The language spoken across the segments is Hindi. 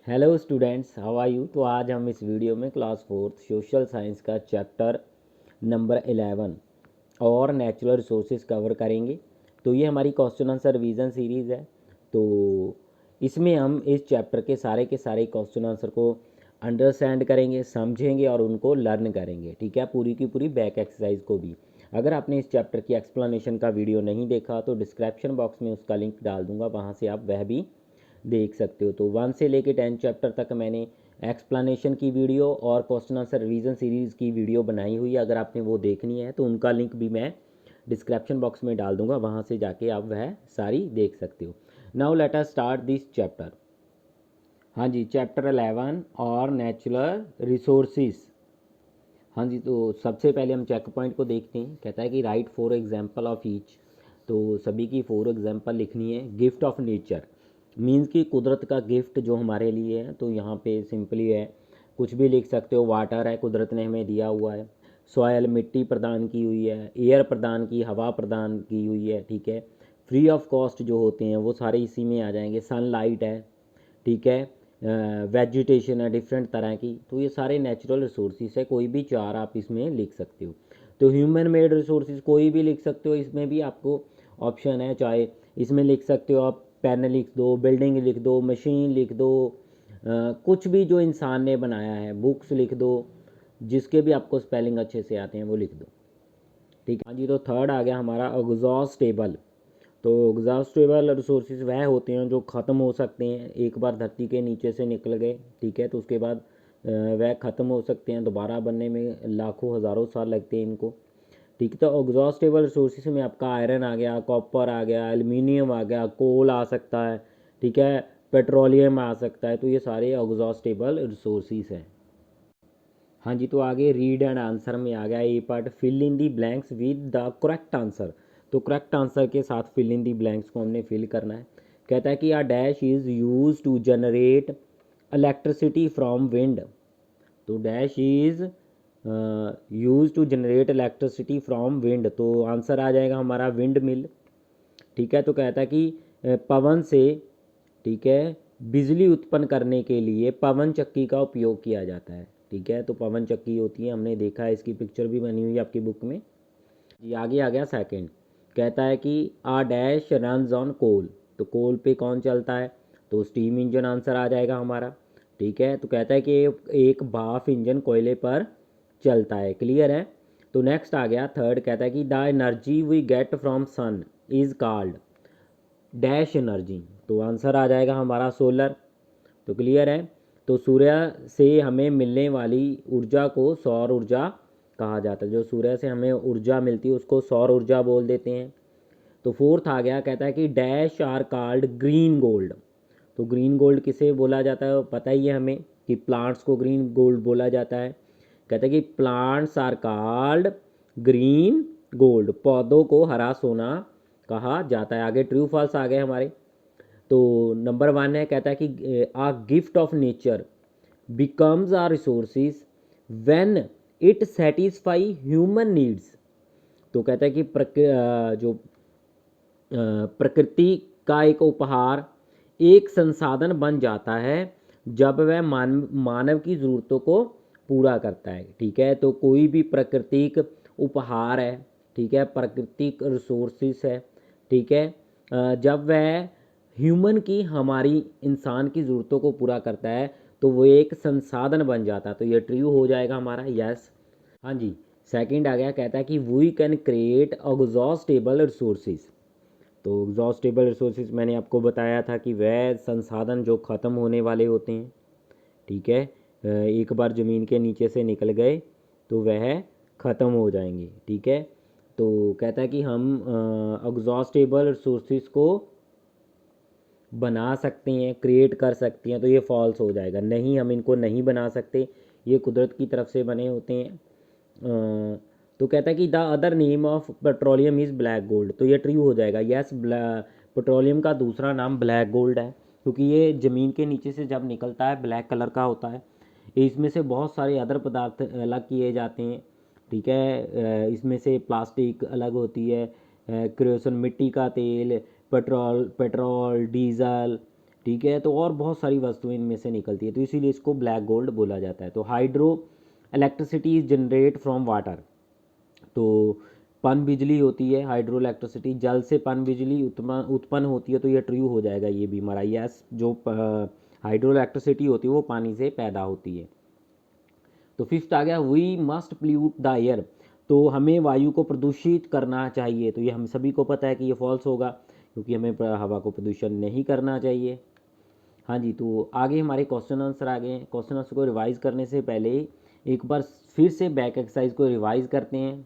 Hello students, how are you. तो आज हम इस वीडियो में क्लास फोर्थ सोशल साइंस का चैप्टर नंबर 11 और नेचुरल रिसोर्सेज कवर करेंगे। तो ये हमारी क्वेश्चन आंसर रिवीजन सीरीज़ है। तो इसमें हम इस चैप्टर के सारे क्वेश्चन आंसर को अंडरस्टैंड करेंगे, समझेंगे और उनको लर्न करेंगे। ठीक है, पूरी की पूरी बैक एक्सरसाइज को भी। अगर आपने इस चैप्टर की एक्सप्लेनेशन का वीडियो नहीं देखा तो डिस्क्रिप्शन बॉक्स में उसका लिंक डाल दूंगा, वहाँ से आप वह भी देख सकते हो। तो 1 से लेके 10 चैप्टर तक मैंने एक्सप्लेनेशन की वीडियो और क्वेश्चन आंसर रिवीजन सीरीज़ की वीडियो बनाई हुई है। अगर आपने वो देखनी है तो उनका लिंक भी मैं डिस्क्रिप्शन बॉक्स में डाल दूंगा, वहाँ से जाके आप वह सारी देख सकते हो। Now let us start this chapter. हाँ जी, चैप्टर 11 और नेचुरल रिसोर्सिस। हाँ जी, तो सबसे पहले हम चेक पॉइंट को देखते हैं। कहता है कि राइट 4 एग्जाम्पल ऑफ ईच। तो सभी की 4 एग्जाम्पल लिखनी है। गिफ्ट ऑफ नेचर मीन्स कि कुदरत का गिफ्ट जो हमारे लिए है। तो यहाँ पे सिंपली है, कुछ भी लिख सकते हो। वाटर है, कुदरत ने हमें दिया हुआ है। सॉयल मिट्टी प्रदान की हुई है। एयर प्रदान की, हवा प्रदान की हुई है। ठीक है, फ्री ऑफ कॉस्ट जो होते हैं वो सारे इसी में आ जाएंगे। सनलाइट है, ठीक है, वेजिटेशन है डिफरेंट तरह की। तो ये सारे नेचुरल रिसोर्सेज है, कोई भी चार आप इसमें लिख सकते हो। तो ह्यूमन मेड रिसोर्सेज कोई भी लिख सकते हो, इसमें भी आपको ऑप्शन है। चाहे इसमें लिख सकते हो आप, पेन लिख दो, बिल्डिंग लिख दो, मशीन लिख दो, कुछ भी जो इंसान ने बनाया है, बुक्स लिख दो, जिसके भी आपको स्पेलिंग अच्छे से आते हैं वो लिख दो। ठीक है। हाँ जी, तो थर्ड आ गया हमारा एग्जॉस्टेबल। तो एग्जॉस्टेबल रिसोर्सेज वह होते हैं जो ख़त्म हो सकते हैं, एक बार धरती के नीचे से निकल गए, ठीक है, तो उसके बाद वह ख़त्म हो सकते हैं। दोबारा बनने में लाखों हज़ारों साल लगते हैं इनको। ठीक है, तो एग्जॉस्टेबल रिसोर्सेज में आपका आयरन आ गया, कॉपर आ गया, एल्युमिनियम आ गया, कोल आ सकता है, ठीक है, पेट्रोलियम आ सकता है। तो ये सारे एग्जॉस्टेबल रिसोर्सेज हैं। हाँ जी, तो आगे रीड एंड आंसर में आ गया ये part, fill in the blanks with the correct answer. तो करेक्ट आंसर के साथ फिल इन दी ब्लैंक्स को हमने फिल करना है। कहता है कि a dash is use to generate electricity from wind. तो dash is use to generate electricity from wind. तो आंसर आ जाएगा हमारा विंड मिल। ठीक है, तो कहता है कि पवन से, ठीक है, बिजली उत्पन्न करने के लिए पवन चक्की का उपयोग किया जाता है। ठीक है, तो पवन चक्की होती है, हमने देखा है, इसकी पिक्चर भी बनी हुई है आपकी बुक में। जी, आगे आ गया सेकंड। कहता है कि a dash runs on coal. तो कोल पे कौन चलता है, तो स्टीम इंजन आंसर आ जाएगा हमारा। ठीक है, तो कहता है कि एक भाप इंजन कोयले पर चलता है। क्लियर है। तो नेक्स्ट आ गया थर्ड। कहता है कि the energy we get from sun is called dash energy. तो आंसर आ जाएगा हमारा सोलर। तो क्लियर है। तो सूर्य से हमें मिलने वाली ऊर्जा को सौर ऊर्जा कहा जाता है। जो सूर्य से हमें ऊर्जा मिलती है उसको सौर ऊर्जा बोल देते हैं। तो फोर्थ आ गया, कहता है कि dash are called green gold. तो ग्रीन गोल्ड किसे बोला जाता है पता ही है हमें, कि प्लांट्स को ग्रीन गोल्ड बोला जाता है। कहता है कि plants are called green gold, पौधों को हरा सोना कहा जाता है। आगे ट्रू फॉल्स आ गए हमारे। तो नंबर 1 है, कहता है कि a gift of nature becomes are resources when it satisfy human needs. तो कहता है कि प्रकृति का एक उपहार एक संसाधन बन जाता है जब वह मानव की ज़रूरतों को पूरा करता है। ठीक है, तो कोई भी प्राकृतिक उपहार है, ठीक है, प्राकृतिक रिसोर्सेस है, ठीक है, जब वह ह्यूमन की, हमारी इंसान की ज़रूरतों को पूरा करता है तो वो एक संसाधन बन जाता है। तो ये ट्रू हो जाएगा हमारा, यस। हाँ जी, सेकंड आ गया, कहता है कि we can create exhaustible resources. तो एग्जॉस्टेबल रिसोर्सेज मैंने आपको बताया था कि वह संसाधन जो ख़त्म होने वाले होते हैं। ठीक है, एक बार ज़मीन के नीचे से निकल गए तो वह ख़त्म हो जाएंगे। ठीक है, तो कहता है कि हम एग्जॉस्टेबल रिसोर्सेज को बना सकते हैं, क्रिएट कर सकते हैं। तो ये फॉल्स हो जाएगा, नहीं, हम इनको नहीं बना सकते, ये कुदरत की तरफ से बने होते हैं। तो कहता है कि the other name of petroleum is black gold. तो ये ट्रू हो जाएगा, यस। पेट्रोलियम का दूसरा नाम ब्लैक गोल्ड है, क्योंकि ये ज़मीन के नीचे से जब निकलता है ब्लैक कलर का होता है। इसमें से बहुत सारे अदर पदार्थ अलग किए जाते हैं। ठीक है, इसमें से प्लास्टिक अलग होती है, क्रोसिन मिट्टी का तेल, पेट्रोल डीजल, ठीक है। तो और बहुत सारी वस्तुएं इनमें से निकलती है, तो इसीलिए इसको ब्लैक गोल्ड बोला जाता है। तो hydro electricity is generate from water, तो पन बिजली होती है हाइड्रो इलेक्ट्रिसिटी, जल से पन बिजली उत्पन्न होती है, तो ये ट्रू हो जाएगा ये भी हमारा यस। जो हाइड्रो इलेक्ट्रिसिटी होती है वो पानी से पैदा होती है। तो फिफ्थ आ गया we must pollute the air, तो हमें वायु को प्रदूषित करना चाहिए, तो ये हम सभी को पता है कि ये फॉल्स होगा, क्योंकि हमें हवा को प्रदूषण नहीं करना चाहिए। हाँ जी, तो आगे हमारे क्वेश्चन आंसर आ गए। क्वेश्चन आंसर को रिवाइज करने से पहले एक बार फिर से बैक एक्सरसाइज को रिवाइज करते हैं।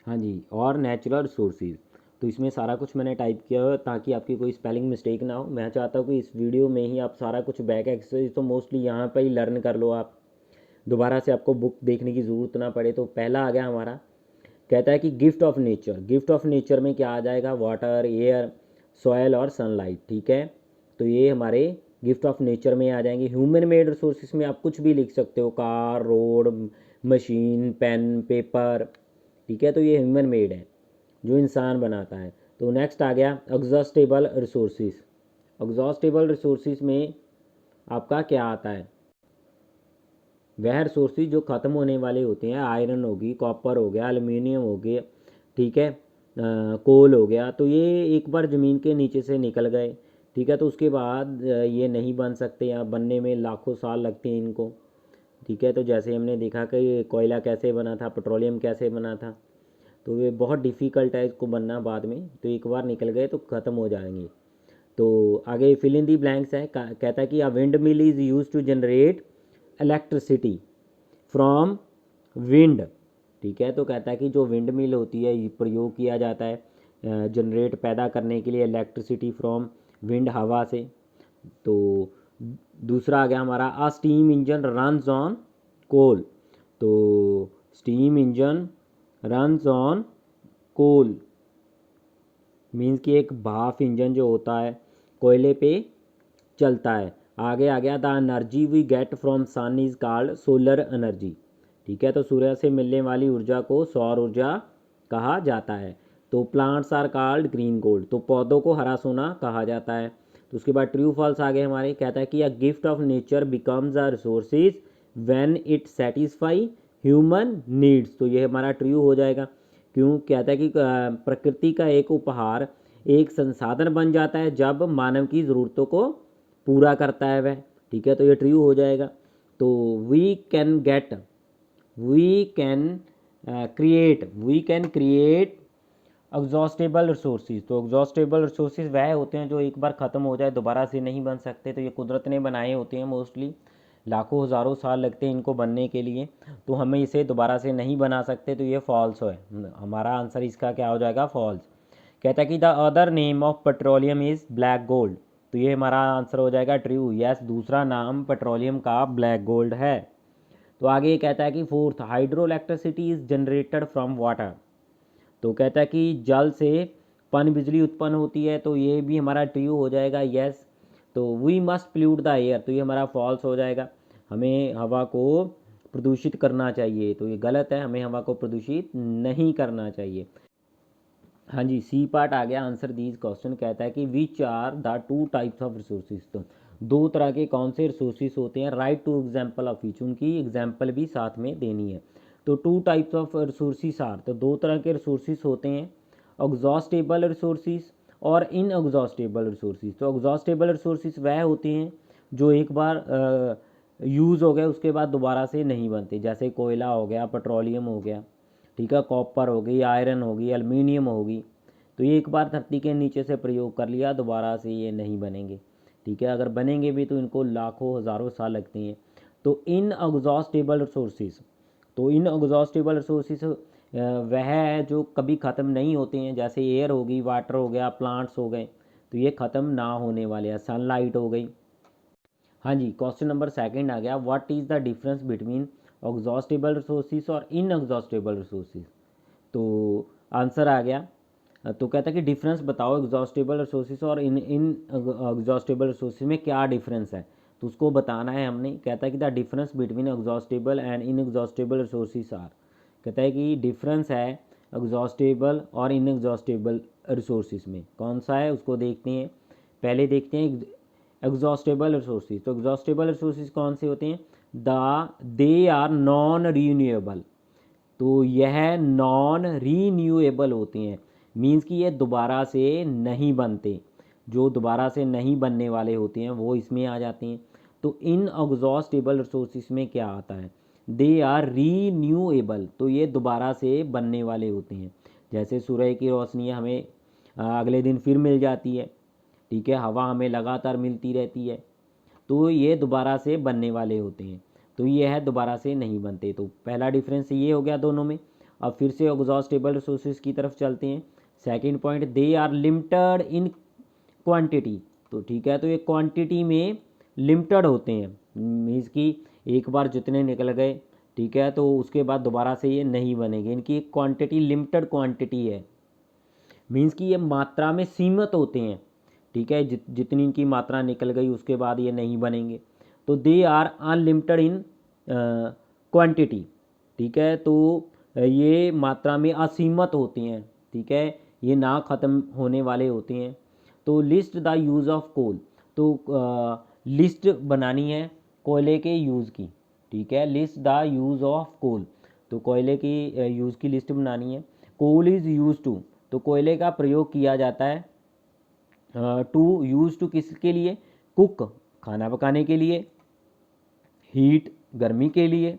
हाँ जी, और नेचुरल रिसोर्सेज, तो इसमें सारा कुछ मैंने टाइप किया है ताकि आपकी कोई स्पेलिंग मिस्टेक ना हो। मैं चाहता हूँ कि इस वीडियो में ही आप सारा कुछ बैक एक्सरसाइज तो मोस्टली यहाँ पर ही लर्न कर लो, आप दोबारा से आपको बुक देखने की ज़रूरत ना पड़े। तो पहला आ गया हमारा, कहता है कि gift of nature, gift of nature में क्या आ जाएगा, वाटर, एयर, सॉयल और सनलाइट। ठीक है, तो ये हमारे गिफ्ट ऑफ नेचर में आ जाएंगे। ह्यूमन मेड रिसोर्सेज में आप कुछ भी लिख सकते हो, car, road, machine, pen, paper. ठीक है, तो ये ह्यूमन मेड है, जो इंसान बनाता है। तो नेक्स्ट आ गया एग्जॉस्टेबल रिसोर्सेज, एग्जॉस्टेबल रिसोर्सेज में आपका क्या आता है, वह रिसोर्सेज जो ख़त्म होने वाले होते हैं, आयरन होगी, कॉपर हो गया, एल्युमिनियम हो गया, ठीक है, कोल हो गया, तो ये एक बार ज़मीन के नीचे से निकल गए, ठीक है, तो उसके बाद ये नहीं बन सकते, या बनने में लाखों साल लगते हैं इनको। ठीक है, तो जैसे हमने देखा कि कोयला कैसे बना था, पेट्रोलियम कैसे बना था, तो ये बहुत डिफ़िकल्ट है इसको बनना बाद में, तो एक बार निकल गए तो ख़त्म हो जाएंगे। तो आगे फिल इन दी ब्लैंक्स है, कहता है कि a windmill is use to generate electricity from wind. ठीक है, तो कहता है कि जो विंड मिल होती है ये प्रयोग किया जाता है जनरेट पैदा करने के लिए इलेक्ट्रिसिटी फ्रॉम विंड, हवा से। तो दूसरा आ गया हमारा a steam engine runs on coal, तो steam engine runs on coal means कि एक भाप इंजन जो होता है कोयले पे चलता है। आगे आ गया the energy we get from sun is called solar energy. ठीक है, तो सूर्य से मिलने वाली ऊर्जा को सौर ऊर्जा कहा जाता है। तो plants are called green gold, तो पौधों को हरा सोना कहा जाता है। तो उसके बाद ट्रू फॉल्स आगे हमारे, कहता है कि a gift of nature becomes a resources when it satisfy human needs, तो ये हमारा ट्रू हो जाएगा। क्यों, कहता है कि प्रकृति का एक उपहार एक संसाधन बन जाता है जब मानव की ज़रूरतों को पूरा करता है वह। ठीक है, तो ये ट्रू हो जाएगा। तो we can create exhaustible resources, तो एग्जॉस्टेबल रिसोर्सेज वह होते हैं जो एक बार ख़त्म हो जाए दोबारा से नहीं बन सकते, तो ये कुदरत ने बनाए होते हैं, मोस्टली लाखों हज़ारों साल लगते हैं इनको बनने के लिए, तो हमें इसे दोबारा से नहीं बना सकते, तो ये फॉल्स है। हमारा आंसर इसका क्या हो जाएगा, फॉल्स। कहता है कि the other name of petroleum is black gold, तो ये हमारा आंसर हो जाएगा ट्रू, यस, दूसरा नाम पेट्रोलियम का ब्लैक गोल्ड है। तो आगे ये कहता है कि fourth hydro electricity is generated from water, तो कहता है कि जल से पन बिजली उत्पन्न होती है, तो ये भी हमारा ट्रू हो जाएगा, यस। तो we must pollute the air, तो ये हमारा फॉल्स हो जाएगा, हमें हवा को प्रदूषित करना चाहिए, तो ये गलत है, हमें हवा को प्रदूषित नहीं करना चाहिए। हाँ जी, सी पार्ट आ गया, आंसर दीज क्वेश्चन। कहता है कि which are the two types of resources, तो दो तरह के कौन से रिसोर्सेज होते हैं, write two example of each, उनकी एग्जाम्पल भी साथ में देनी है। तो two types of resources are, तो दो तरह के रिसोर्सेज होते हैं, एग्जॉस्टेबल रिसोर्सेज और इन एग्जॉस्टेबल रिसोर्सेज। तो एग्जॉस्टेबल रिसोर्सेज वह होते हैं जो एक बार यूज़ हो गए उसके बाद दोबारा से नहीं बनते, जैसे कोयला हो गया, पेट्रोलियम हो गया, ठीक है, कॉपर होगी, आयरन होगी, एल्युमिनियम होगी, तो ये एक बार धरती के नीचे से प्रयोग कर लिया दोबारा से ये नहीं बनेंगे। ठीक है, अगर बनेंगे भी तो इनको लाखों हज़ारों साल लगते हैं। तो इन एग्जॉस्टेबल रिसोर्सेज, तो इन एग्जॉस्टेबल रिसोर्सेज वह है जो कभी ख़त्म नहीं होते हैं, जैसे एयर होगी, वाटर हो गया, प्लांट्स हो गए, तो ये ख़त्म ना होने वाले हैं, सनलाइट हो गई। हाँ जी, क्वेश्चन नंबर सेकंड आ गया, what is the difference between exhaustible resources और इन एग्जॉस्टेबल रिसोर्सेज। तो आंसर आ गया, तो कहता है कि डिफरेंस बताओ एग्जॉस्टेबल रिसोर्सेज और इन इन एग्जॉस्टेबल रिसोर्सेज में क्या डिफरेंस है, तो उसको बताना है हमने। कहता है कि the difference between exhaustible and inexhaustible resources are, कहता है कि डिफरेंस है एग्जॉस्टेबल और इन एग्जॉस्टेबल रिसोर्सेज में, कौन सा है उसको देखते हैं। पहले देखते हैं एग्जॉस्टेबल रिसोर्सेज। तो एग्जॉस्टेबल रिसोर्सेज कौन से होते हैं? They are non renewable. तो यह नॉन रीन्यूएबल होते हैं, मीन्स कि ये दोबारा से नहीं बनते। जो दोबारा से नहीं बनने वाले होते हैं वो इसमें आ जाते हैं। तो इन एग्जॉस्टेबल रिसोर्सेज में क्या आता है? दे आर रीन्यूएबल, तो ये दोबारा से बनने वाले होते हैं। जैसे सूर्य की रोशनी हमें अगले दिन फिर मिल जाती है, ठीक है, हवा हमें लगातार मिलती रहती है, तो ये दोबारा से बनने वाले होते हैं। तो ये है दोबारा से नहीं बनते। तो पहला डिफरेंस ये हो गया दोनों में। अब फिर से एग्जॉस्टेबल रिसोर्सेज की तरफ चलते हैं। Second point, they are limited in quantity. तो ठीक है, तो ये क्वांटिटी में लिमिटेड होते हैं, मीन्स कि एक बार जितने निकल गए, ठीक है, तो उसके बाद दोबारा से ये नहीं बनेंगे। इनकी एक क्वांटिटी लिमिटेड क्वांटिटी है, मीन्स कि ये मात्रा में सीमित होते हैं, ठीक है, जितनी इनकी मात्रा निकल गई उसके बाद ये नहीं बनेंगे। तो they are unlimited in quantity, ठीक है, तो ये मात्रा में असीमित होते हैं, ठीक है, ये ना ख़त्म होने वाले होते हैं। तो list the use of coal. तो लिस्ट बनानी है कोयले के यूज़ की, ठीक है, list the use of coal. तो कोयले की यूज़ की लिस्ट बनानी है। कोल इज़ यूज टू, तो कोयले का प्रयोग किया जाता है टू, यूज टू किसके लिए? कुक, खाना पकाने के लिए, हीट, गर्मी के लिए,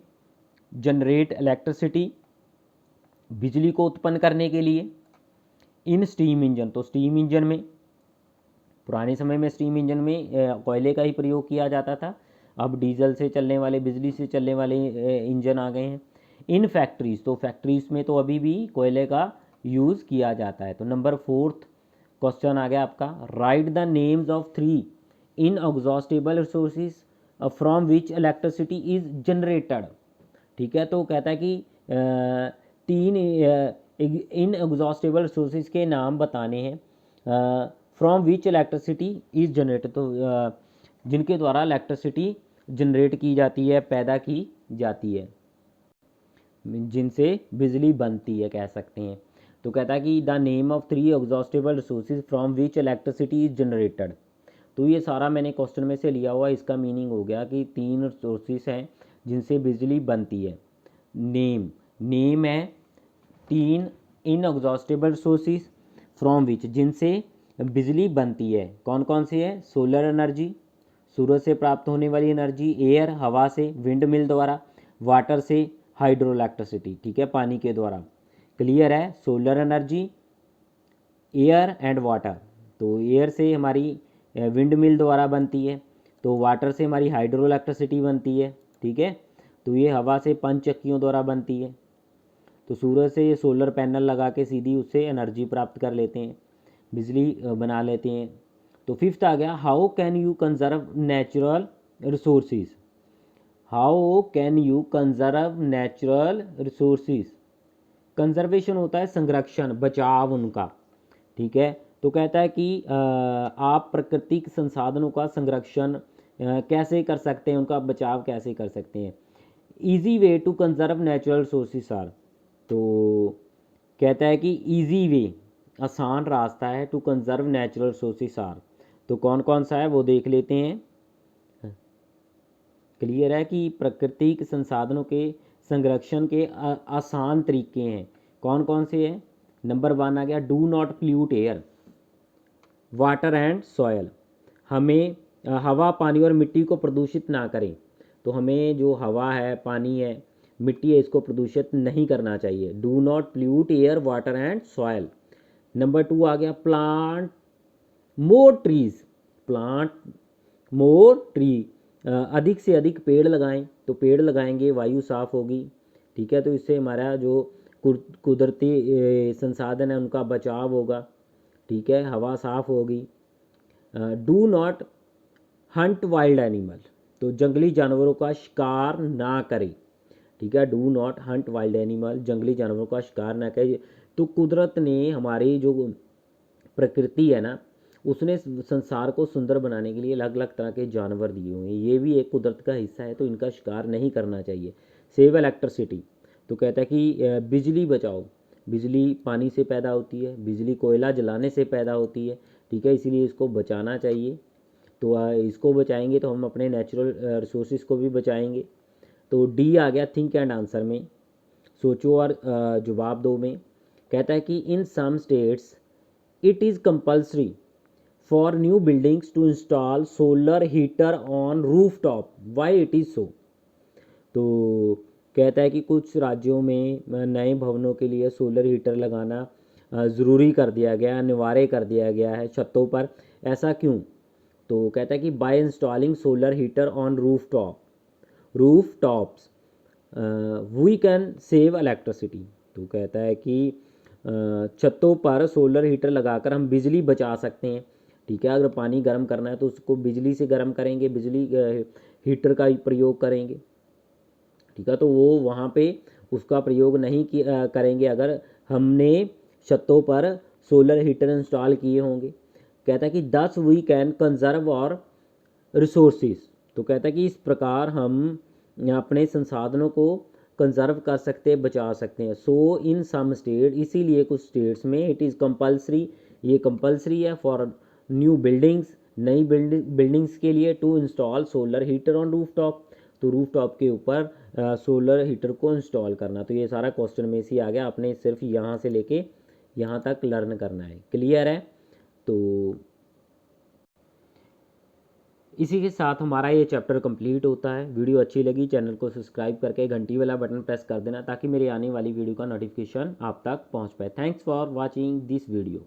जनरेट इलेक्ट्रिसिटी, बिजली को उत्पन्न करने के लिए, इन स्टीम इंजन। तो स्टीम इंजन में पुराने समय में स्टीम इंजन में कोयले का ही प्रयोग किया जाता था। अब डीजल से चलने वाले, बिजली से चलने वाले इंजन आ गए हैं। इन फैक्ट्रीज, तो फैक्ट्रीज में तो अभी भी कोयले का यूज़ किया जाता है। तो नंबर 4th क्वेश्चन आ गया आपका, right the names of 3 in exhaustible resources from which electricity is generated. ठीक है, तो कहता है कि तीन इन एग्जॉस्टेबल रिसोर्सेज के नाम बताने हैं from which electricity is generated. तो जिनके द्वारा इलेक्ट्रिसिटी जनरेट की जाती है, पैदा की जाती है, जिनसे बिजली बनती है कह सकते हैं। तो कहता है कि the name of 3 exhaustible resources from which electricity is generated. तो ये सारा मैंने क्वेश्चन में से लिया हुआ, इसका मीनिंग हो गया कि 3 रिसोर्सेज हैं जिनसे बिजली बनती है। नेम है 3 इन एग्जॉस्टेबल रिसोर्सेज फ्रॉम विच, जिनसे बिजली बनती है। कौन कौन से है? सोलर एनर्जी, सूरज से प्राप्त होने वाली एनर्जी, एयर, हवा से, विंड मिल द्वारा, वाटर से, हाइड्रो इलेक्ट्रिसिटी, ठीक है, पानी के द्वारा। क्लियर है? Solar energy, air and water. तो एयर से हमारी विंड मिल द्वारा बनती है, तो वाटर से हमारी हाइड्रो इलेक्ट्रिसिटी बनती है, ठीक है। तो ये हवा से पंचचक्कियों द्वारा बनती है। तो सूरज से ये सोलर पैनल लगा के सीधी उससे एनर्जी प्राप्त कर लेते हैं, बिजली बना लेते हैं। तो 5th आ गया, how can you conserve natural resources. How can you conserve natural resources. Conservation होता है संरक्षण, बचाव उनका, ठीक है। तो कहता है कि आप प्राकृतिक संसाधनों का संरक्षण कैसे कर सकते हैं, उनका बचाव कैसे कर सकते हैं। Easy way to conserve natural resources are. तो कहता है कि ईजी वे, आसान रास्ता है, to conserve natural resources are. तो कौन कौन सा है वो देख लेते हैं। क्लियर है कि प्राकृतिक संसाधनों के संरक्षण के आसान तरीके हैं। कौन कौन से हैं? नंबर 1 आ गया, do not pollute air, water and soil. हमें हवा, पानी और मिट्टी को प्रदूषित ना करें। तो हमें जो हवा है, पानी है, मिट्टी है, इसको प्रदूषित नहीं करना चाहिए। Do not pollute air, water and soil. Number 2 आ गया, plant more trees, plant more tree, अधिक से अधिक पेड़ लगाएं। तो पेड़ लगाएंगे, वायु साफ होगी, ठीक है, तो इससे हमारा जो कुदरती संसाधन है उनका बचाव होगा, ठीक है, हवा साफ होगी। Do not Hunt wild animal, तो जंगली जानवरों का शिकार ना करें, ठीक है, do not Hunt wild animal, जंगली जानवरों का शिकार ना करें। तो कुदरत ने, हमारी जो प्रकृति है ना, उसने संसार को सुंदर बनाने के लिए अलग अलग तरह के जानवर दिए हुए हैं, ये भी एक कुदरत का हिस्सा है, तो इनका शिकार नहीं करना चाहिए। सेव इलेक्ट्रिसिटी, तो कहता है कि बिजली बचाओ। बिजली पानी से पैदा होती है, बिजली कोयला जलाने से पैदा होती है, ठीक है, इसीलिए इसको बचाना चाहिए। तो इसको बचाएंगे तो हम अपने नेचुरल रिसोर्सेज को भी बचाएंगे। तो डी आ गया थिंक एंड आंसर में, सोचो और जवाब दो में। कहता है कि in some states it is compulsory for new buildings to install solar heater on roof top, why it is so. तो कहता है कि कुछ राज्यों में नए भवनों के लिए सोलर हीटर लगाना ज़रूरी कर दिया गया, अनिवार्य कर दिया गया है छतों पर, ऐसा क्यों? तो कहता है कि by installing solar heater on rooftops we can save electricity. तो कहता है कि छतों पर सोलर हीटर लगाकर हम बिजली बचा सकते हैं। ठीक है, अगर पानी गर्म करना है तो उसको बिजली से गर्म करेंगे, बिजली हीटर का प्रयोग करेंगे। ठीक है, तो वो वहाँ पे उसका प्रयोग नहीं करेंगे अगर हमने छतों पर सोलर हीटर इंस्टॉल किए होंगे। कहता है कि दस वी कैन कंजर्व और रिसोर्सेज। तो कहता है कि इस प्रकार हम अपने संसाधनों को कंजर्व कर सकते हैं, बचा सकते हैं। सो इन सम स्टेट, इसीलिए कुछ स्टेट्स में इट इज़ कंपल्सरी, ये कंपल्सरी है फॉर न्यू बिल्डिंग्स, नई बिल्डिंग्स के लिए to install solar heater on roof top, तो रूफ टॉप के ऊपर सोलर हीटर को इंस्टॉल करना। तो ये सारा क्वेश्चन में से आ गया, आपने सिर्फ यहाँ से लेके यहाँ तक लर्न करना है। क्लियर है? तो इसी के साथ हमारा ये चैप्टर कंप्लीट होता है। वीडियो अच्छी लगी चैनल को सब्सक्राइब करके घंटी वाला बटन प्रेस कर देना ताकि मेरी आने वाली वीडियो का नोटिफिकेशन आप तक पहुंच पाए। Thanks for watching this video.